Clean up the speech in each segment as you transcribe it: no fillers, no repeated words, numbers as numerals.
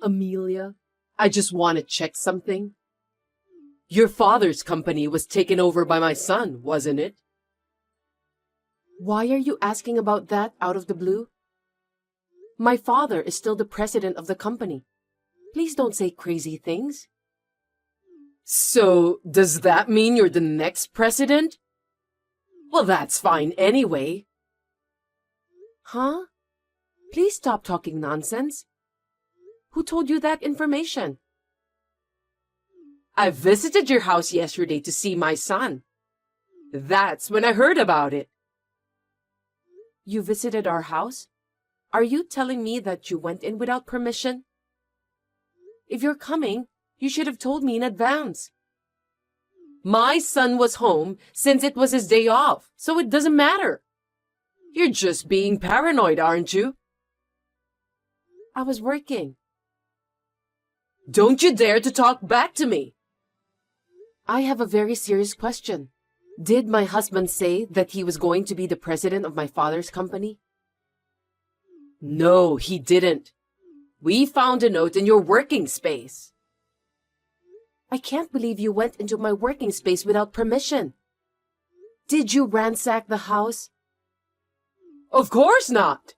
Amelia, I just want to check something. Your father's company was taken over by my son, wasn't it? Why are you asking about that out of the blue? My father is still the president of the company. Please don't say crazy things. So, does that mean you're the next president? Well, that's fine anyway. Huh? Please stop talking nonsense. Who told you that information? I visited your house yesterday to see my son. That's when I heard about it. You visited our house? Are you telling me that you went in without permission? If you're coming, you should have told me in advance. My son was home since it was his day off, so it doesn't matter. You're just being paranoid, aren't you? I was working. Don't you dare to talk back to me. I have a very serious question. Did my husband say that he was going to be the president of my father's company? No, he didn't. We found a note in your working space. I can't believe you went into my working space without permission. Did you ransack the house? Of course not.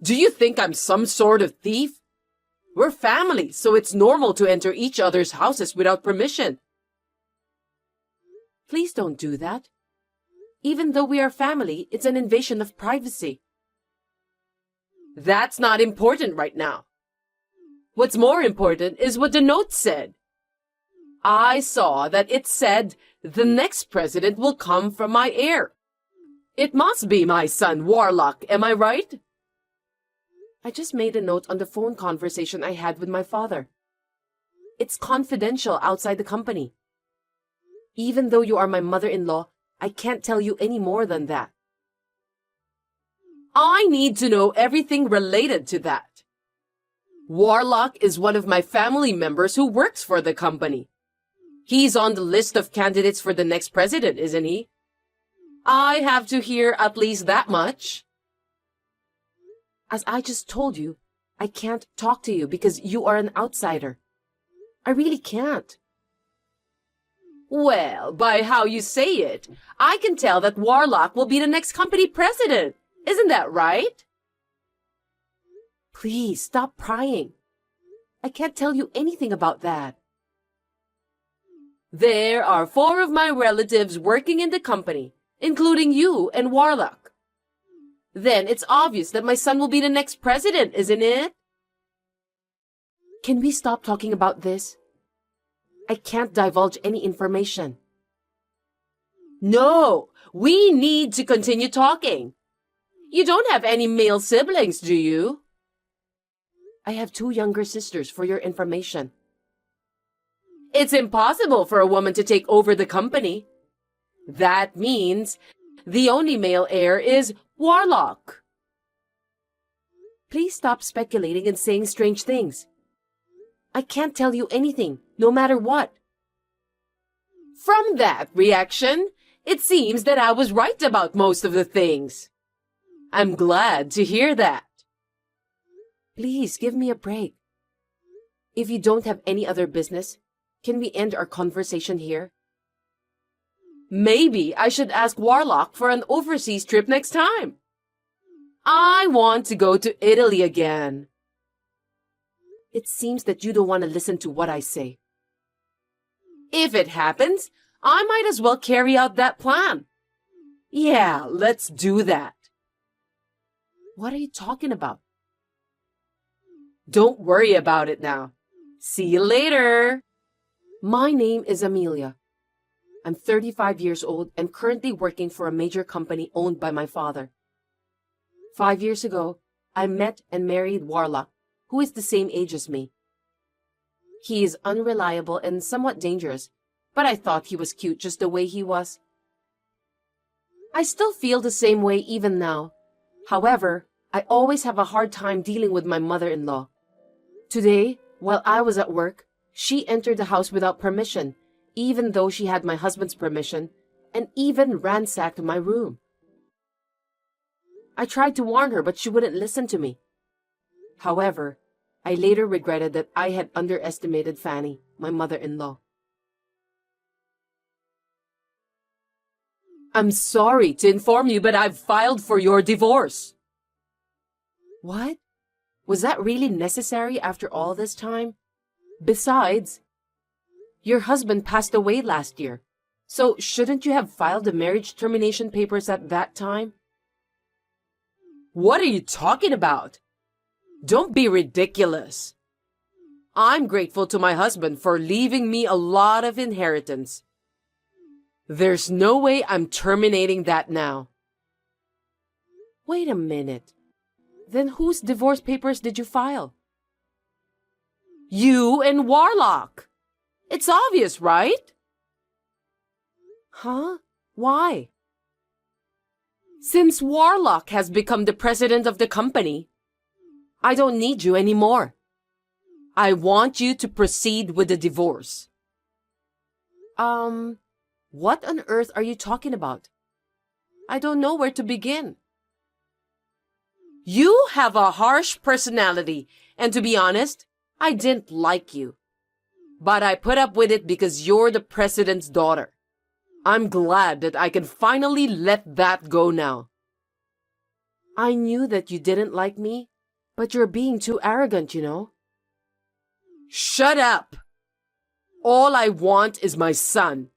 Do you think I'm some sort of thief? We're family, so it's normal to enter each other's houses without permission. Please don't do that. Even though we are family, it's an invasion of privacy. That's not important right now. What's more important is what the note said. I saw that it said the next president will come from my heir. It must be my son, Warlock, am I right? I just made a note on the phone conversation I had with my father. It's confidential outside the company. Even though you are my mother-in-law, I can't tell you any more than that. I need to know everything related to that. Warlock is one of my family members who works for the company. He's on the list of candidates for the next president, isn't he? I have to hear at least that much. As I just told you, I can't talk to you because you are an outsider. I really can't. Well, by how you say it, I can tell that Warlock will be the next company president. Isn't that right? Please, stop prying. I can't tell you anything about that. There are 4 of my relatives working in the company, including you and Warlock. Then it's obvious that my son will be the next president, isn't it? Can we stop talking about this? I can't divulge any information. No, we need to continue talking. You don't have any male siblings, do you? I have 2 younger sisters, for your information. It's impossible for a woman to take over the company. That means the only male heir is Warlock. Please stop speculating and saying strange things. I can't tell you anything, no matter what. From that reaction, it seems that I was right about most of the things. I'm glad to hear that. Please give me a break. If you don't have any other business, can we end our conversation here? Maybe I should ask Warlock for an overseas trip next time. I want to go to Italy again. It seems that you don't want to listen to what I say. If it happens, I might as well carry out that plan. Yeah, let's do that. What are you talking about? Don't worry about it now. See you later. My name is Amelia. I'm 35 years old and currently working for a major company owned by my father. 5 years ago, I met and married Warlock, who is the same age as me. He is unreliable and somewhat dangerous, but I thought he was cute just the way he was. I still feel the same way even now. However, I always have a hard time dealing with my mother-in-law. Today, while I was at work, she entered the house without permission, even though she had my husband's permission, and even ransacked my room. I tried to warn her, but she wouldn't listen to me. However, I later regretted that I had underestimated Fanny, my mother-in-law. I'm sorry to inform you, but I've filed for your divorce. What? Was that really necessary after all this time? Besides, your husband passed away last year, so shouldn't you have filed the marriage termination papers at that time? What are you talking about? Don't be ridiculous. I'm grateful to my husband for leaving me a lot of inheritance. There's no way I'm terminating that now. Wait a minute. Then whose divorce papers did you file? You and Warlock. It's obvious, right? Huh? Why? Since Warlock has become the president of the company, I don't need you anymore. I want you to proceed with the divorce. What on earth are you talking about? I don't know where to begin. You have a harsh personality, and to be honest, I didn't like you. But I put up with it because you're the president's daughter. I'm glad that I can finally let that go now. I knew that you didn't like me, but you're being too arrogant, you know. Shut up! All I want is my son.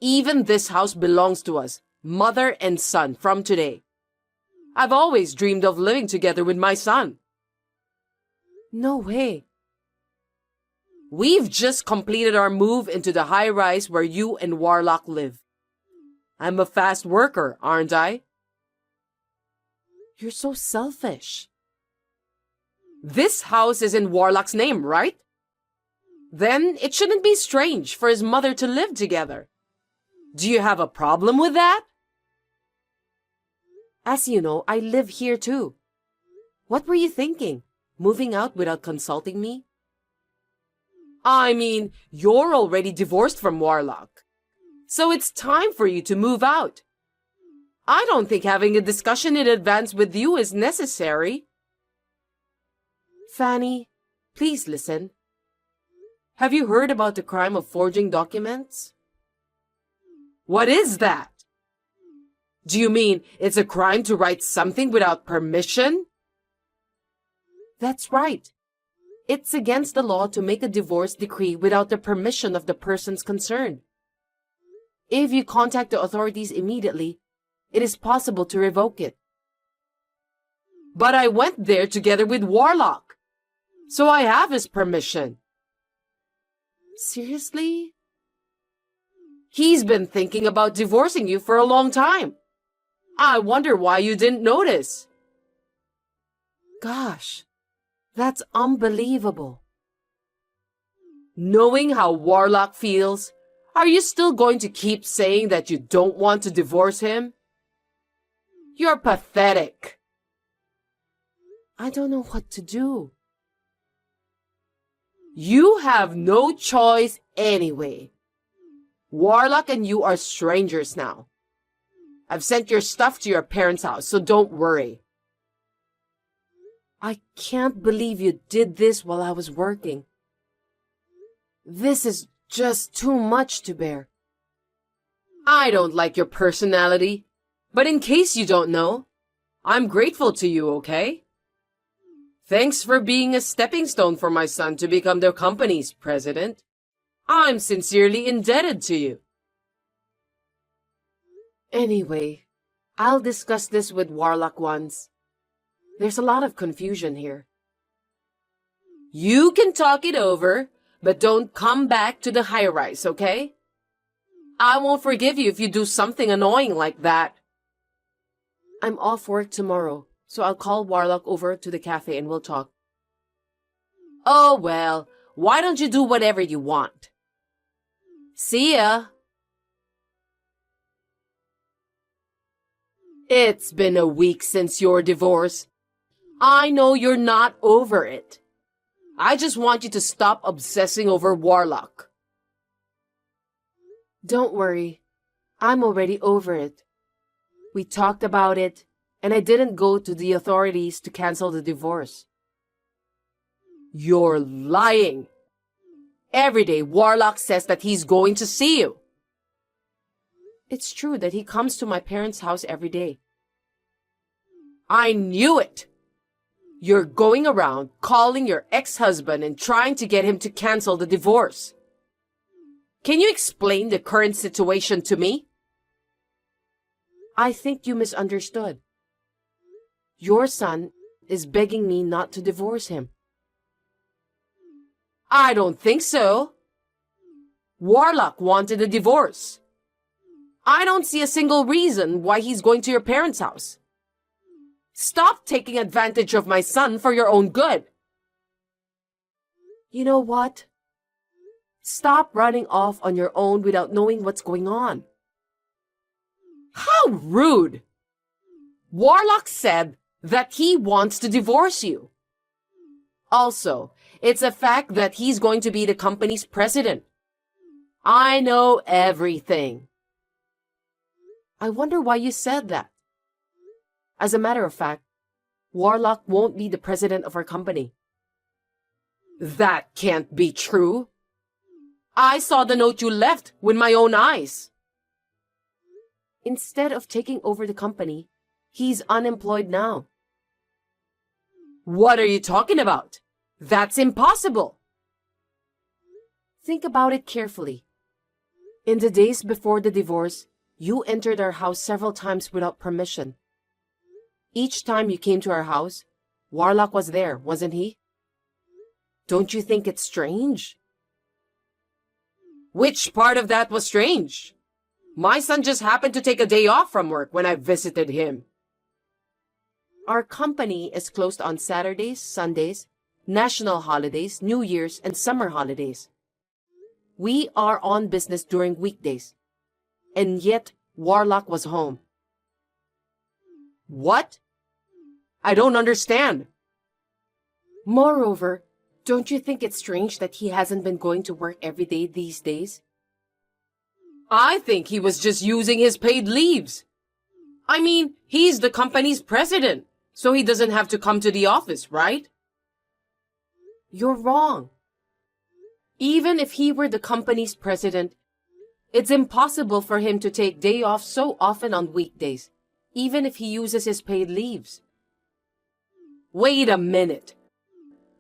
Even this house belongs to us, mother and son, from today. I've always dreamed of living together with my son. No way. We've just completed our move into the high-rise where you and Warlock live. I'm a fast worker, aren't I? You're so selfish. This house is in Warlock's name, right? Then it shouldn't be strange for his mother to live together. Do you have a problem with that? As you know, I live here too. What were you thinking? Moving out without consulting me? I mean, you're already divorced from Warlock. So it's time for you to move out. I don't think having a discussion in advance with you is necessary. Fanny, please listen. Have you heard about the crime of forging documents? What is that? Do you mean it's a crime to write something without permission? That's right. It's against the law to make a divorce decree without the permission of the persons concerned. If you contact the authorities immediately, it is possible to revoke it. But I went there together with Warlock, so I have his permission. Seriously? He's been thinking about divorcing you for a long time. I wonder why you didn't notice. Gosh, that's unbelievable. Knowing how Warlock feels, are you still going to keep saying that you don't want to divorce him? You're pathetic. I don't know what to do. You have no choice anyway. Warlock and you are strangers now. I've sent your stuff to your parents' house, so don't worry. I can't believe you did this while I was working. This is just too much to bear. I don't like your personality, but in case you don't know, I'm grateful to you, okay? Thanks for being a stepping stone for my son to become the company's president. I'm sincerely indebted to you. Anyway, I'll discuss this with Warlock once. There's a lot of confusion here. You can talk it over, but don't come back to the high-rise, okay? I won't forgive you if you do something annoying like that. I'm off work tomorrow, so I'll call Warlock over to the cafe and we'll talk. Oh, well, why don't you do whatever you want? See ya! It's been a week since your divorce. I know you're not over it. I just want you to stop obsessing over Warlock. Don't worry. I'm already over it. We talked about it, and I didn't go to the authorities to cancel the divorce. You're lying. Every day, Warlock says that he's going to see you. It's true that he comes to my parents' house every day. I knew it. You're going around calling your ex-husband and trying to get him to cancel the divorce. Can you explain the current situation to me? I think you misunderstood. Your son is begging me not to divorce him. I don't think so. Warlock wanted a divorce. I don't see a single reason why he's going to your parents' house. Stop taking advantage of my son for your own good. You know what? Stop running off on your own without knowing what's going on. How rude! Warlock said that he wants to divorce you. Also, it's a fact that he's going to be the company's president. I know everything. I wonder why you said that. As a matter of fact, Warlock won't be the president of our company. That can't be true. I saw the note you left with my own eyes. Instead of taking over the company, he's unemployed now. What are you talking about? That's impossible. Think about it carefully. In the days before the divorce, you entered our house several times without permission. Each time you came to our house, Warlock was there, wasn't he? Don't you think it's strange? Which part of that was strange? My son just happened to take a day off from work when I visited him. Our company is closed on Saturdays, Sundays, national holidays, New Year's, and summer holidays. We are on business during weekdays. And yet, Warlock was home. What? I don't understand. Moreover, don't you think it's strange that he hasn't been going to work every day these days? I think he was just using his paid leaves. I mean, he's the company's president, so he doesn't have to come to the office, right? You're wrong. Even if he were the company's president, it's impossible for him to take day off so often on weekdays, even if he uses his paid leaves. Wait a minute.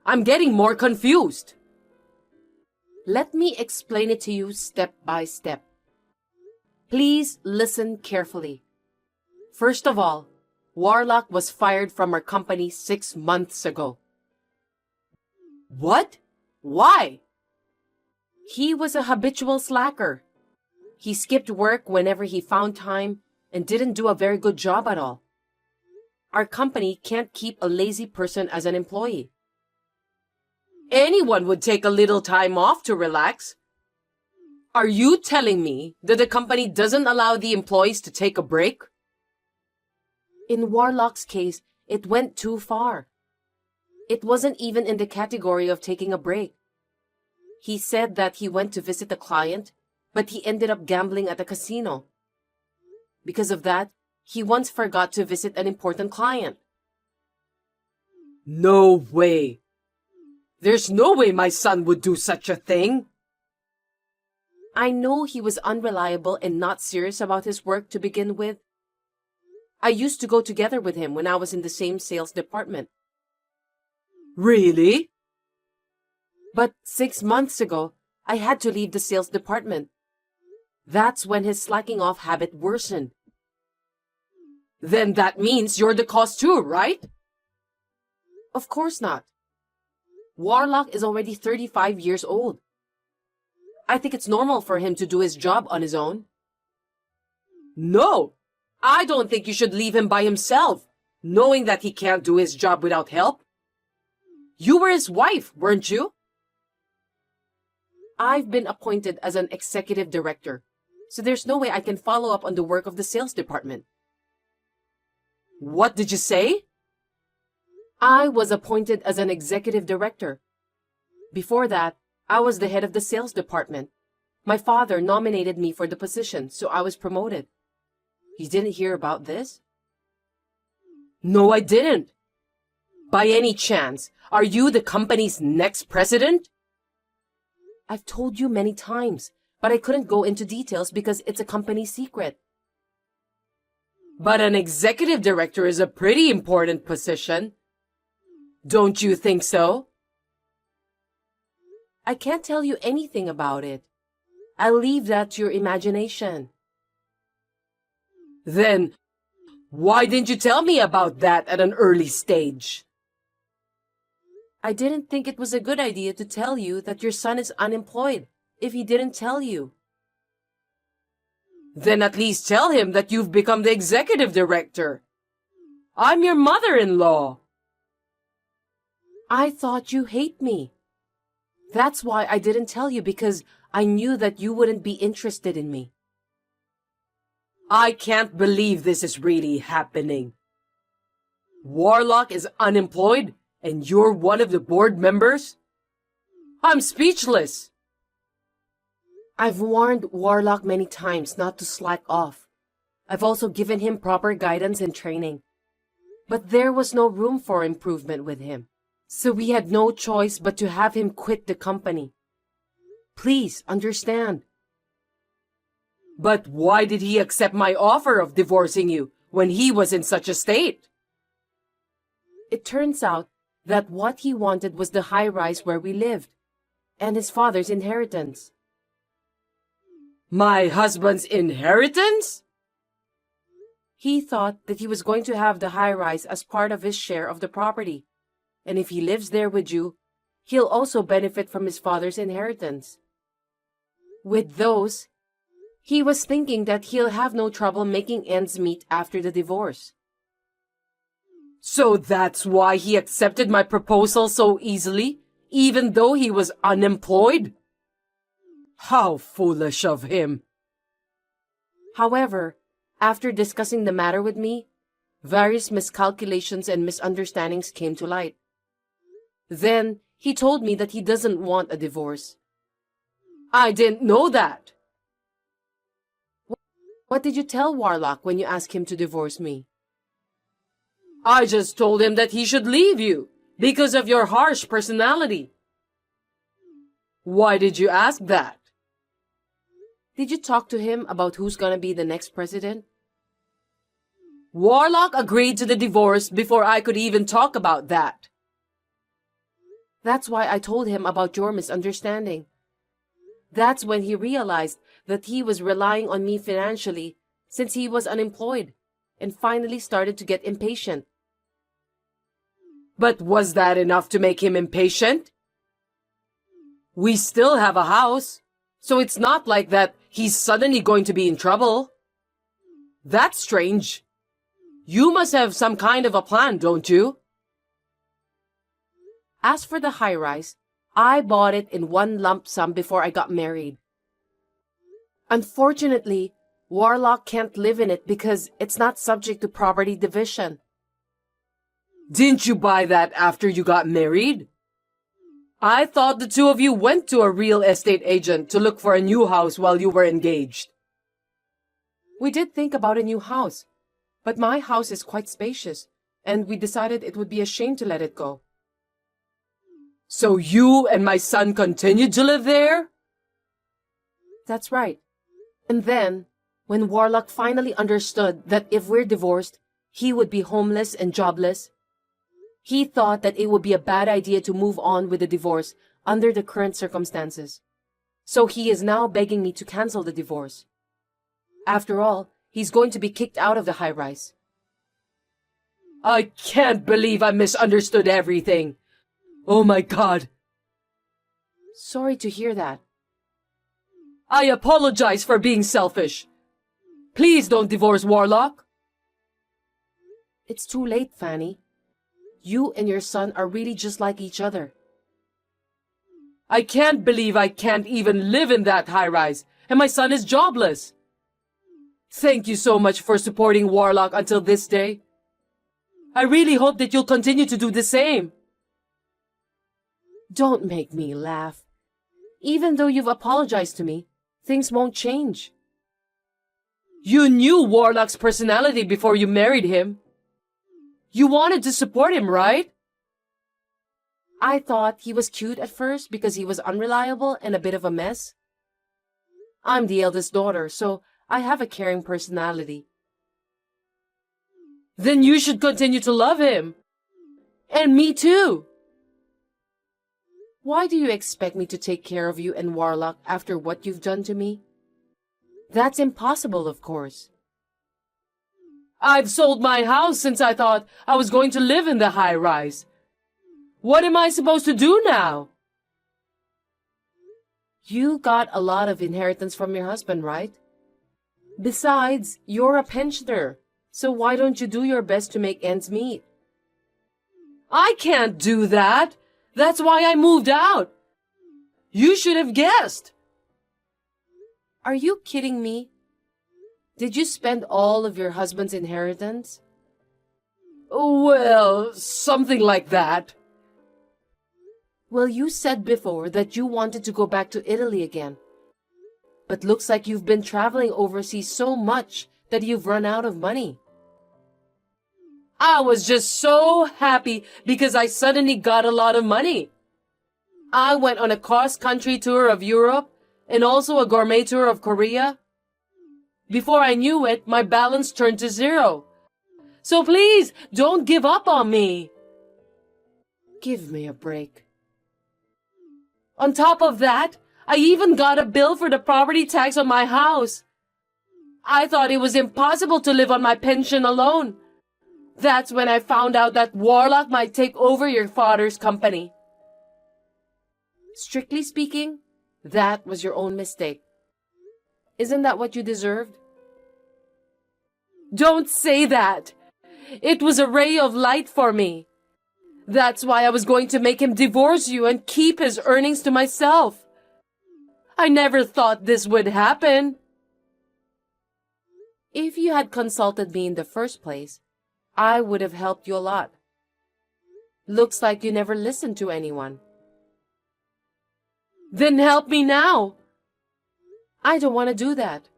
I'm getting more confused. Let me explain it to you step by step. Please listen carefully. First of all, Warlock was fired from our company 6 months ago. What? Why? He was a habitual slacker. He skipped work whenever he found time and didn't do a very good job at all. Our company can't keep a lazy person as an employee. Anyone would take a little time off to relax. Are you telling me that the company doesn't allow the employees to take a break? In Warlock's case, it went too far. It wasn't even in the category of taking a break. He said that he went to visit a client, but he ended up gambling at a casino. Because of that, he once forgot to visit an important client. No way! There's no way my son would do such a thing! I know he was unreliable and not serious about his work to begin with. I used to go together with him when I was in the same sales department. Really? But 6 months ago, I had to leave the sales department. That's when his slacking off habit worsened. Then that means you're the cause too, right? Of course not. Warlock is already 35 years old. I think it's normal for him to do his job on his own. No, I don't think you should leave him by himself, knowing that he can't do his job without help. You were his wife, weren't you? I've been appointed as an executive director, so there's no way I can follow up on the work of the sales department. What did you say? I was appointed as an executive director. Before that, I was the head of the sales department. My father nominated me for the position, so I was promoted. You didn't hear about this? No, I didn't. By any chance, are you the company's next president? I've told you many times, but I couldn't go into details because it's a company secret. But an executive director is a pretty important position. Don't you think so? I can't tell you anything about it. I'll leave that to your imagination. Then, why didn't you tell me about that at an early stage? I didn't think it was a good idea to tell you that your son is unemployed if he didn't tell you. Then at least tell him that you've become the executive director. I'm your mother-in-law. I thought you hate me. That's why I didn't tell you, because I knew that you wouldn't be interested in me. I can't believe this is really happening. Warlock is unemployed and you're one of the board members? I'm speechless. I've warned Warlock many times not to slack off. I've also given him proper guidance and training. But there was no room for improvement with him. So we had no choice but to have him quit the company. Please understand. But why did he accept my offer of divorcing you when he was in such a state? It turns out that what he wanted was the high-rise where we lived, and his father's inheritance. My husband's inheritance? He thought that he was going to have the high-rise as part of his share of the property, and if he lives there with you, he'll also benefit from his father's inheritance. With those, he was thinking that he'll have no trouble making ends meet after the divorce. So that's why he accepted my proposal so easily, even though he was unemployed? How foolish of him. However, after discussing the matter with me, various miscalculations and misunderstandings came to light. Then, he told me that he doesn't want a divorce. I didn't know that. What did you tell Warlock when you asked him to divorce me? I just told him that he should leave you because of your harsh personality. Why did you ask that? Did you talk to him about who's gonna be the next president? Warlock agreed to the divorce before I could even talk about that. That's why I told him about your misunderstanding. That's when he realized that he was relying on me financially since he was unemployed and finally started to get impatient. But was that enough to make him impatient? We still have a house, so it's not like that he's suddenly going to be in trouble. That's strange. You must have some kind of a plan, don't you? As for the high-rise, I bought it in one lump sum before I got married. Unfortunately, Warlock can't live in it because it's not subject to property division. Didn't you buy that after you got married? I thought the two of you went to a real estate agent to look for a new house while you were engaged. We did think about a new house, but my house is quite spacious, and we decided it would be a shame to let it go. So you and my son continued to live there? That's right. And then, when Warlock finally understood that if we're divorced, he would be homeless and jobless, he thought that it would be a bad idea to move on with the divorce under the current circumstances. So he is now begging me to cancel the divorce. After all, he's going to be kicked out of the high-rise. I can't believe I misunderstood everything. Oh my God. Sorry to hear that. I apologize for being selfish. Please don't divorce Warlock. It's too late, Fanny. You and your son are really just like each other. I can't believe I can't even live in that high-rise, and my son is jobless. Thank you so much for supporting Warlock until this day. I really hope that you'll continue to do the same. Don't make me laugh. Even though you've apologized to me, things won't change. You knew Warlock's personality before you married him. You wanted to support him, right? I thought he was cute at first because he was unreliable and a bit of a mess. I'm the eldest daughter, so I have a caring personality. Then you should continue to love him. And me too. Why do you expect me to take care of you and Warlock after what you've done to me? That's impossible, of course. I've sold my house since I thought I was going to live in the high-rise. What am I supposed to do now? You got a lot of inheritance from your husband, right? Besides, you're a pensioner, so why don't you do your best to make ends meet? I can't do that. That's why I moved out. You should have guessed. Are you kidding me? Did you spend all of your husband's inheritance? Well, something like that. Well, you said before that you wanted to go back to Italy again. But looks like you've been traveling overseas so much that you've run out of money. I was just so happy because I suddenly got a lot of money. I went on a cross-country tour of Europe and also a gourmet tour of Korea. Before I knew it, my balance turned to zero. So please, don't give up on me. Give me a break. On top of that, I even got a bill for the property tax on my house. I thought it was impossible to live on my pension alone. That's when I found out that Warlock might take over your father's company. Strictly speaking, that was your own mistake. Isn't that what you deserved? Don't say that. It was a ray of light for me. That's why I was going to make him divorce you and keep his earnings to myself. I never thought this would happen. If you had consulted me in the first place, I would have helped you a lot. Looks like you never listened to anyone. Then help me now. I don't want to do that.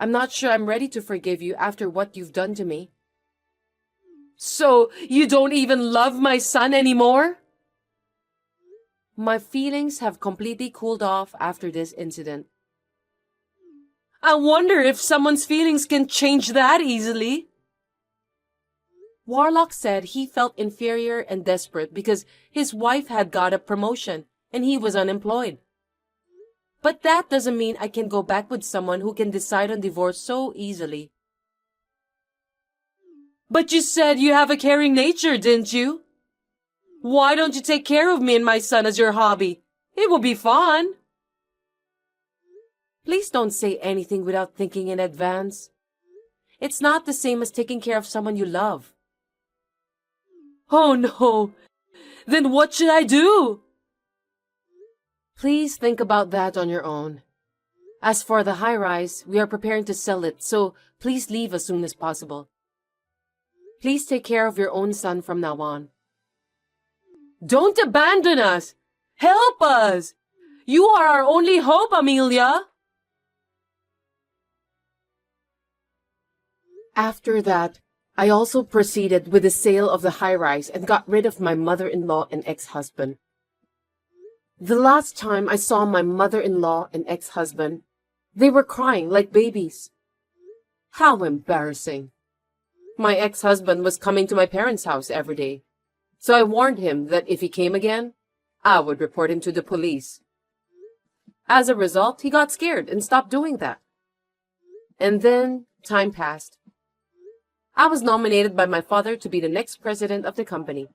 I'm not sure I'm ready to forgive you after what you've done to me. So, you don't even love my son anymore? My feelings have completely cooled off after this incident. I wonder if someone's feelings can change that easily. Warlock said he felt inferior and desperate because his wife had got a promotion and he was unemployed. But that doesn't mean I can go back with someone who can decide on divorce so easily. But you said you have a caring nature, didn't you? Why don't you take care of me and my son as your hobby? It will be fun. Please don't say anything without thinking in advance. It's not the same as taking care of someone you love. Oh no! Then what should I do? Please think about that on your own. As for the high-rise, we are preparing to sell it, so please leave as soon as possible. Please take care of your own son from now on. Don't abandon us! Help us! You are our only hope, Amelia! After that, I also proceeded with the sale of the high-rise and got rid of my mother-in-law and ex-husband. The last time I saw my mother-in-law and ex-husband, they were crying like babies. How embarrassing. My ex-husband was coming to my parents' house every day, so I warned him that if he came again, I would report him to the police. As a result, he got scared and stopped doing that. And then time passed. I was nominated by my father to be the next president of the company.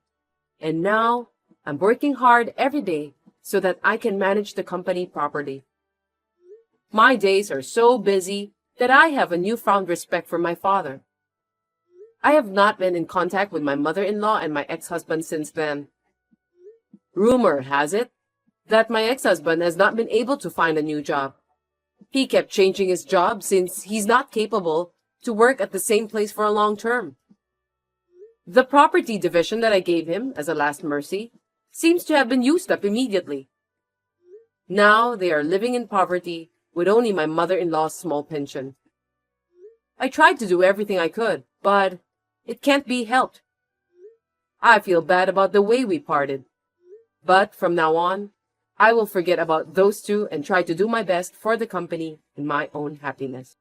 And now, I'm working hard every day so that I can manage the company properly. My days are so busy that I have a newfound respect for my father. I have not been in contact with my mother-in-law and my ex-husband since then. Rumor has it that my ex-husband has not been able to find a new job. He kept changing his job since he's not capable to work at the same place for a long term. The property division that I gave him as a last mercy seems to have been used up immediately. Now they are living in poverty with only my mother-in-law's small pension. I tried to do everything I could, but it can't be helped. I feel bad about the way we parted. But from now on, I will forget about those two and try to do my best for the company and my own happiness.